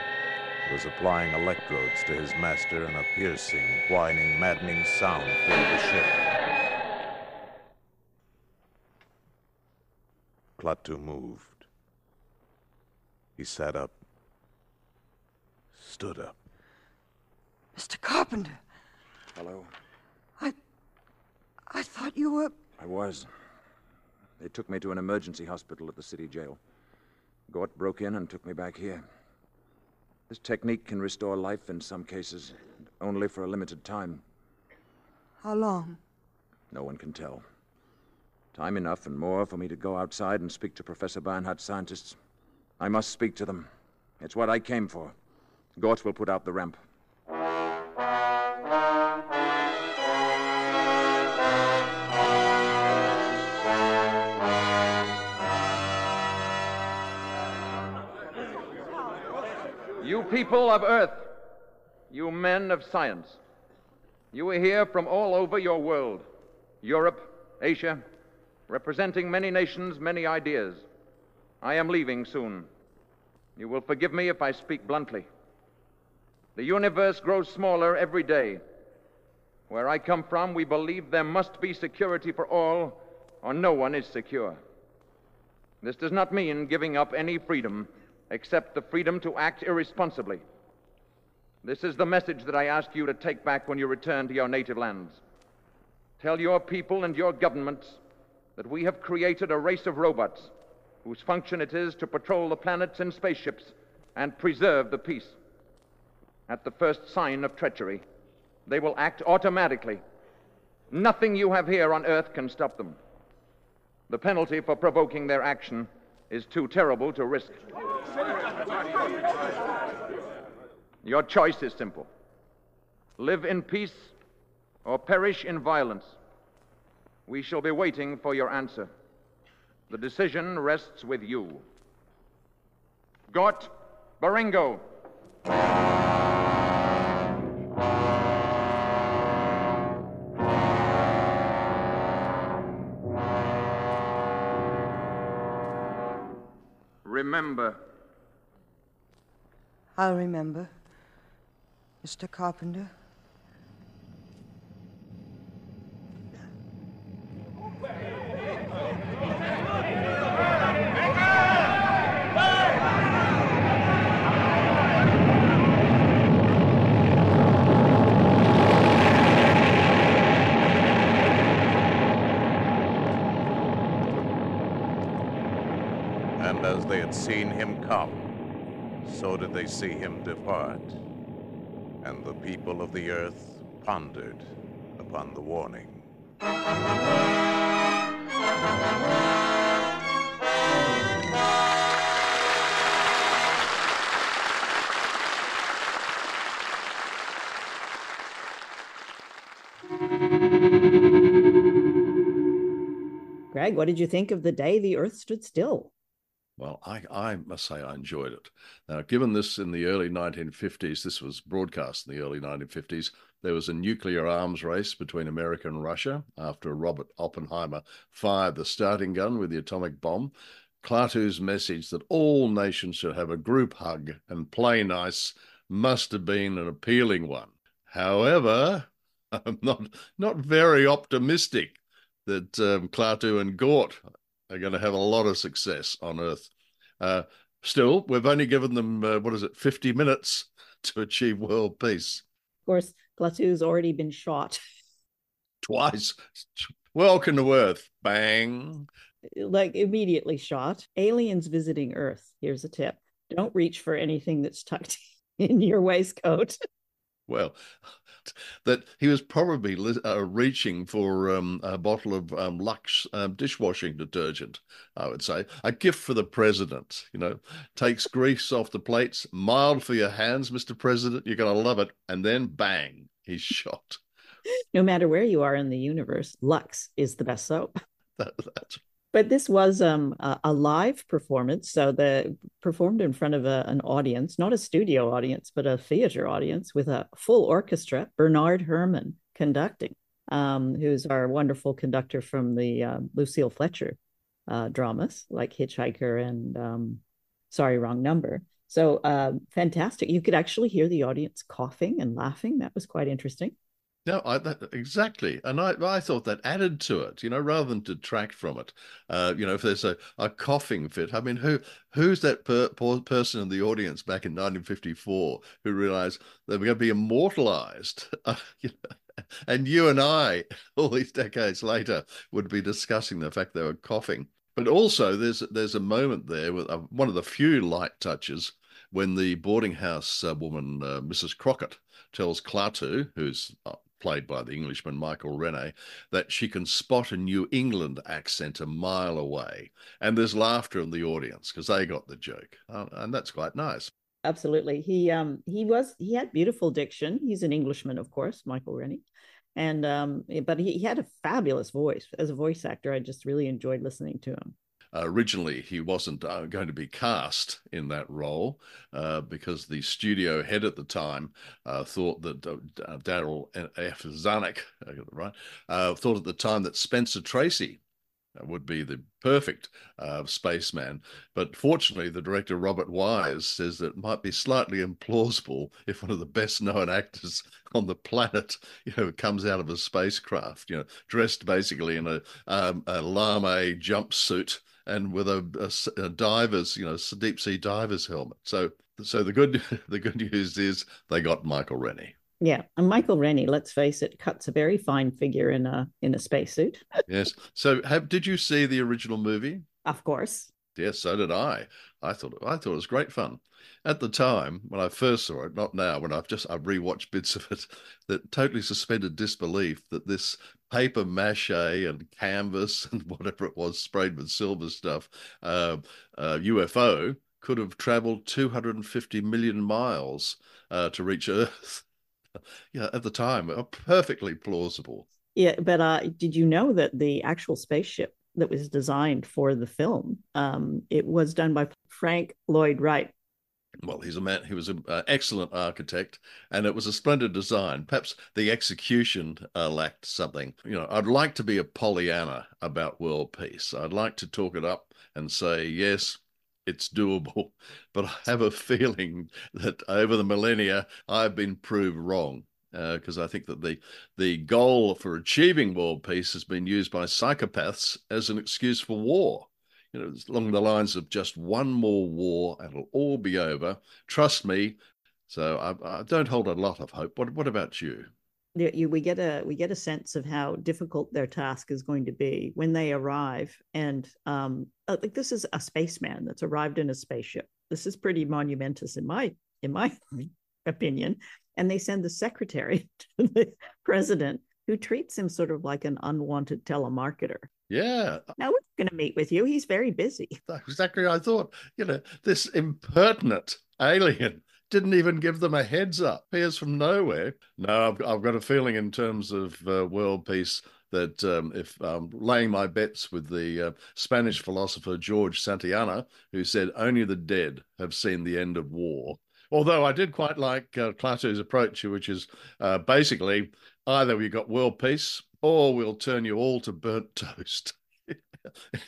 was applying electrodes to his master, and a piercing, whining, maddening sound filled the ship. Klaatu moved. He sat up, stood up. Mr. Carpenter. Hello? I thought you were... I was. They took me to an emergency hospital at the city jail. Gort broke in and took me back here. This technique can restore life in some cases, only for a limited time. How long? No one can tell. Time enough and more for me to go outside and speak to Professor Bernhardt's scientists. I must speak to them. It's what I came for. Gort will put out the ramp. You people of Earth, you men of science, you are here from all over your world, Europe, Asia, representing many nations, many ideas. I am leaving soon. You will forgive me if I speak bluntly. The universe grows smaller every day. Where I come from, we believe there must be security for all, or no one is secure. This does not mean giving up any freedom, except the freedom to act irresponsibly. This is the message that I ask you to take back when you return to your native lands. Tell your people and your governments that we have created a race of robots whose function it is to patrol the planets in spaceships and preserve the peace. At the first sign of treachery, they will act automatically. Nothing you have here on Earth can stop them. The penalty for provoking their action is too terrible to risk. Your choice is simple. Live in peace or perish in violence. We shall be waiting for your answer. The decision rests with you. Gort Baringo. Remember. I'll remember. Mr. Carpenter. And as they had seen him come, so did they see him depart. And the people of the earth pondered upon the warning. Greg, what did you think of The Day the Earth Stood Still? Well, I must say I enjoyed it. Now, given this in the early 1950s, this was broadcast in the early 1950s, there was a nuclear arms race between America and Russia after Robert Oppenheimer fired the starting gun with the atomic bomb. Klaatu's message that all nations should have a group hug and play nice must have been an appealing one. However, I'm not very optimistic that Klaatu and Gort are going to have a lot of success on Earth. Still, we've only given them, 50 minutes to achieve world peace. Of course, Klaatu's already been shot. Twice. Welcome to Earth. Bang. Like immediately shot. Aliens visiting Earth. Here's a tip. Don't reach for anything that's tucked in your waistcoat. Well, that he was probably reaching for a bottle of Lux dishwashing detergent, I would say. A gift for the president, takes grease off the plates, mild for your hands, Mr. President. You're going to love it. And then bang, he's shot. No matter where you are in the universe, Lux is the best soap. That's But this was a live performance, so they performed in front of an audience, not a studio audience, but a theater audience with a full orchestra. Bernard Herrmann conducting, who's our wonderful conductor from the Lucille Fletcher dramas, like Hitchhiker and Sorry, Wrong Number. So fantastic. You could actually hear the audience coughing and laughing. That was quite interesting. No, exactly. And I thought that added to it, rather than detract from it. If there's a coughing fit, I mean, who's that person in the audience back in 1954 who realized they were going to be immortalized? And you and I, all these decades later, would be discussing the fact they were coughing. But also there's a moment there with one of the few light touches when the boarding house woman, Mrs. Crockett, tells Klaatu, who's played by the Englishman Michael Rennie, that she can spot a New England accent a mile away. And there's laughter in the audience because they got the joke. And that's quite nice. Absolutely. He had beautiful diction. He's an Englishman, of course, Michael Rennie. And but he had a fabulous voice. As a voice actor, I just really enjoyed listening to him. Originally, he wasn't going to be cast in that role because the studio head at the time thought that Darryl F. Zanuck, right, thought at the time that Spencer Tracy would be the perfect spaceman. But fortunately, the director, Robert Wise, says that it might be slightly implausible if one of the best-known actors on the planet, comes out of a spacecraft, dressed basically in a lame jumpsuit and with a diver's, deep sea diver's helmet. So the good news is they got Michael Rennie. Yeah, and Michael Rennie, let's face it, cuts a very fine figure in a spacesuit. Yes. So did you see the original movie? Of course. Yes, so did I. I thought it was great fun. At the time when I first saw it, not now, when I've rewatched bits of it, that totally suspended disbelief that this paper mache and canvas and whatever it was sprayed with silver stuff, UFO could have traveled 250 million miles to reach Earth. Yeah, at the time, perfectly plausible. Yeah, but did you know that the actual spaceship that was designed for the film, it was done by Frank Lloyd Wright? Well, he's a man. He was an excellent architect, and it was a splendid design. Perhaps the execution lacked something. I'd like to be a Pollyanna about world peace. I'd like to talk it up and say, yes, it's doable. But I have a feeling that over the millennia, I've been proved wrong. Because I think that the goal for achieving world peace has been used by psychopaths as an excuse for war. You know, along the lines of just one more war and it'll all be over. Trust me. So I don't hold a lot of hope. What about you? We get a sense of how difficult their task is going to be when they arrive. And like this is a spaceman that's arrived in a spaceship. This is pretty monumentous in my opinion. And they send the secretary to the president, who treats him sort of like an unwanted telemarketer. Yeah. Now we're going to meet with you. He's very busy. Exactly. I thought, this impertinent alien didn't even give them a heads up. Appears from nowhere. No, I've got a feeling in terms of world peace that if laying my bets with the Spanish philosopher George Santayana, who said only the dead have seen the end of war. Although I did quite like Klaatu's approach, which is basically either we got world peace or we'll turn you all to burnt toast.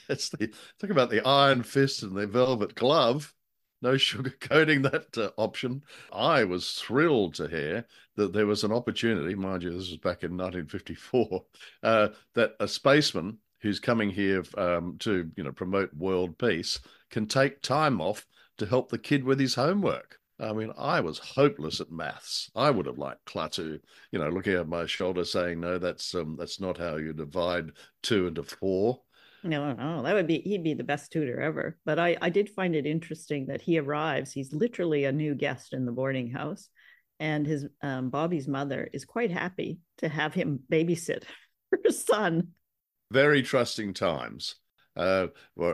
Think about the iron fist and the velvet glove. No sugarcoating that option. I was thrilled to hear that there was an opportunity, mind you, this was back in 1954, that a spaceman who's coming here to promote world peace can take time off to help the kid with his homework. I mean, I was hopeless at maths. I would have liked Klaatu, looking at my shoulder saying, no, that's not how you divide 2 into 4. No, he'd be the best tutor ever. But I did find it interesting that he arrives. He's literally a new guest in the boarding house. And his Bobby's mother is quite happy to have him babysit her son. Very trusting times. And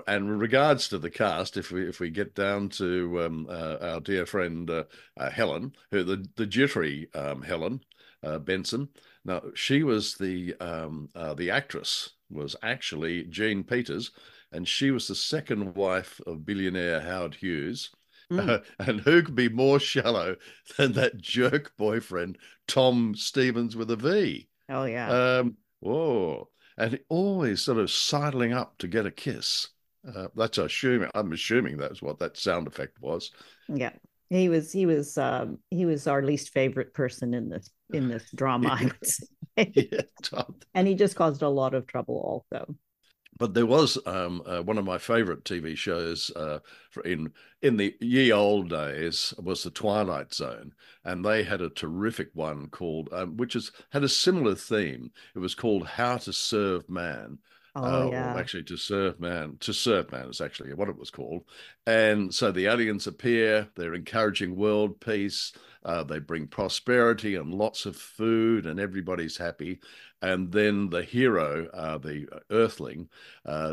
in regards to the cast, if we get down to our dear friend Helen, who the jittery Helen Benson. Now she was the actress was actually Jean Peters, and she was the second wife of billionaire Howard Hughes. And who could be more shallow than that jerk boyfriend Tom Stevens with a V? Oh yeah. Whoa. And always sort of sidling up to get a kiss. I'm assuming that's what that sound effect was. Yeah, he was our least favorite person in this drama. I would say. Yeah, and he just caused a lot of trouble also. But there was one of my favorite TV shows in the ye old days was The Twilight Zone, and they had a terrific one called, had a similar theme. It was called How to Serve Man. Oh, yeah. Or actually, To Serve Man is actually what it was called. And so the aliens appear, they're encouraging world peace, they bring prosperity and lots of food, and everybody's happy. And then the hero, the Earthling,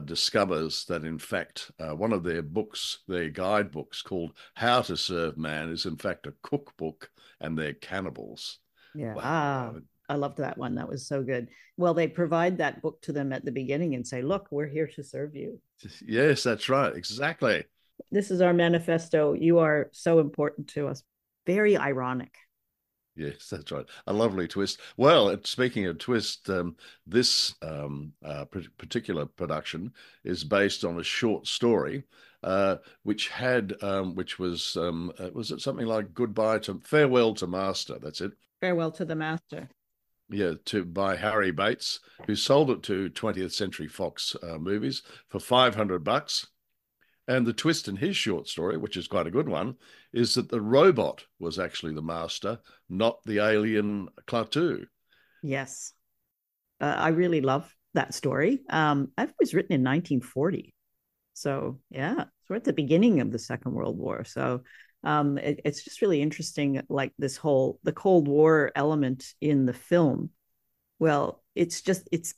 discovers that, in fact, one of their books, their guidebooks called How to Serve Man, is in fact a cookbook, and they're cannibals. Yeah. Wow. I loved that one. That was so good. Well, they provide that book to them at the beginning and say, look, we're here to serve you. Yes, that's right. Exactly. This is our manifesto. You are so important to us. Very ironic. Yes, that's right. A lovely twist. Well, speaking of twist, this particular production is based on a short story, which was it something like Farewell to Master? That's it. Farewell to the Master. Yeah, by Harry Bates, who sold it to 20th Century Fox Movies for $500. And the twist in his short story, which is quite a good one, is that the robot was actually the master, not the alien Klaatu. Yes. I really love that story. It was written in 1940. So, yeah, so we're at the beginning of the Second World War. So it's just really interesting, like the Cold War element in the film. Well, it's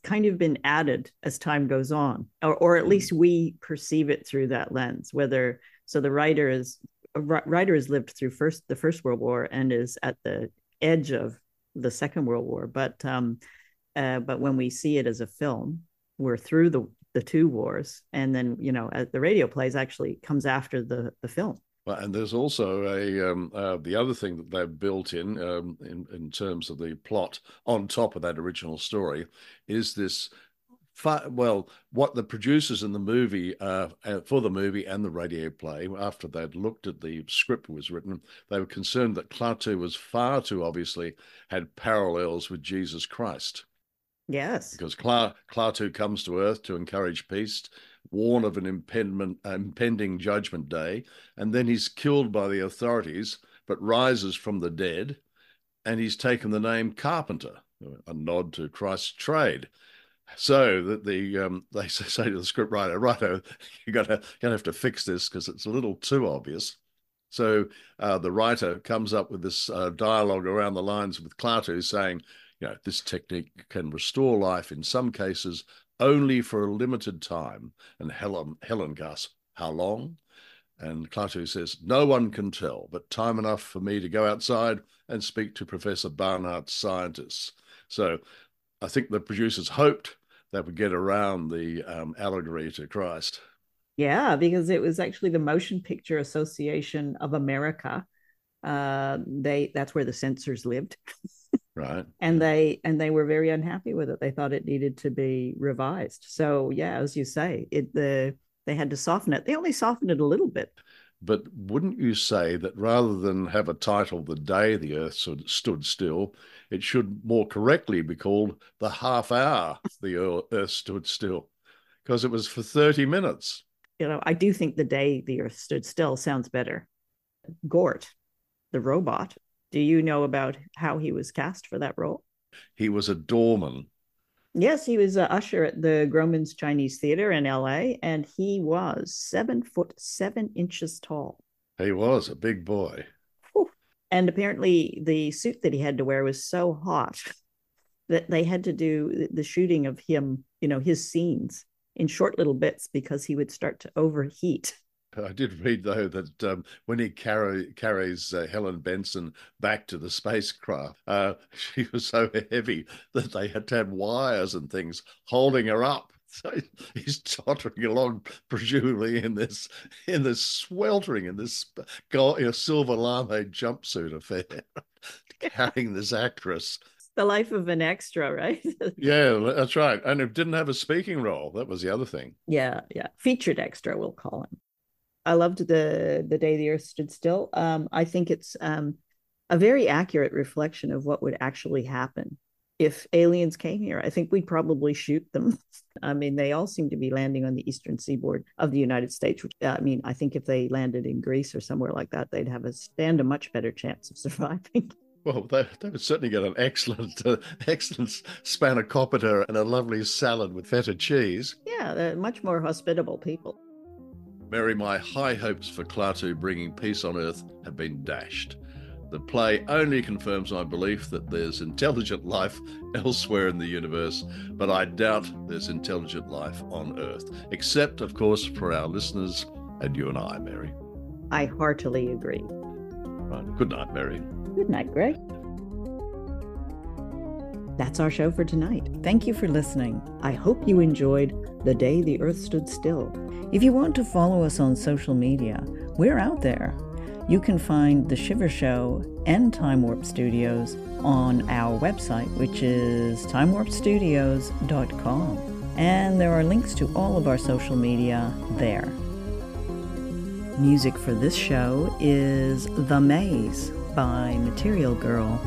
kind of been added as time goes on, or at least we perceive it through that lens. The writer has lived through the First World War and is at the edge of the Second World War. But when we see it as a film, we're through the two wars, and then the radio plays actually comes after the film. Well, and there's also the other thing that they've built in terms of the plot on top of that original story is this what the producers in the movie, for the movie and the radio play, after they'd looked at the script that was written, they were concerned that Klaatu was far too obviously had parallels with Jesus Christ. Yes. Because Klaatu comes to Earth to encourage peace, warn of an impending judgment day, and then he's killed by the authorities, but rises from the dead, and he's taken the name Carpenter, a nod to Christ's trade. So that they say to the scriptwriter, righto, you're gonna have to fix this because it's a little too obvious. So the writer comes up with this dialogue around the lines with Klaatu saying, this technique can restore life in some cases only for a limited time. And Helen gasps, how long? And Klaatu says, no one can tell, but time enough for me to go outside and speak to Professor Barnard's scientists. So I think the producers hoped they would get around the allegory to Christ. Yeah, because it was actually the Motion Picture Association of America. That's where the censors lived. Right. And they were very unhappy with it. They thought it needed to be revised. So yeah, as you say, they had to soften it. They only softened it a little bit. But wouldn't you say that rather than have a title, The Day the Earth Stood Still, it should more correctly be called The Half Hour the Earth Stood Still? Because it was for 30 minutes. I do think The Day the Earth Stood Still sounds better. Gort, the robot, do you know about how he was cast for that role? He was a doorman. Yes, he was an usher at the Grauman's Chinese Theater in L.A., and he was 7 foot 7 inches tall. He was a big boy. Whew. And apparently the suit that he had to wear was so hot that they had to do the shooting of him, his scenes in short little bits because he would start to overheat. I did read, though, that when he carries Helen Benson back to the spacecraft, she was so heavy that they had to have wires and things holding her up. So he's tottering along, presumably in this sweltering, in this silver lame jumpsuit affair, carrying this actress. The life of an extra, right? Yeah, that's right. And it didn't have a speaking role. That was the other thing. Yeah. Featured extra, we'll call him. I loved the Day the Earth Stood Still. I think it's a very accurate reflection of what would actually happen if aliens came here. I think we'd probably shoot them. I mean, they all seem to be landing on the eastern seaboard of the United States. Which, I think if they landed in Greece or somewhere like that, they'd stand a much better chance of surviving. Well, they would certainly get an excellent spanakopita and a lovely salad with feta cheese. Yeah, they're much more hospitable people. Mary, my high hopes for Klaatu bringing peace on Earth have been dashed. The play only confirms my belief that there's intelligent life elsewhere in the universe, but I doubt there's intelligent life on Earth, except, of course, for our listeners and you and I, Mary. I heartily agree. Right. Good night, Mary. Good night, Greg. That's our show for tonight. Thank you for listening. I hope you enjoyed The Day the Earth Stood Still. If you want to follow us on social media, we're out there. You can find The Shiver Show and Time Warp Studios on our website, which is timewarpstudios.com. And there are links to all of our social media there. Music for this show is The Maze by Material Girl.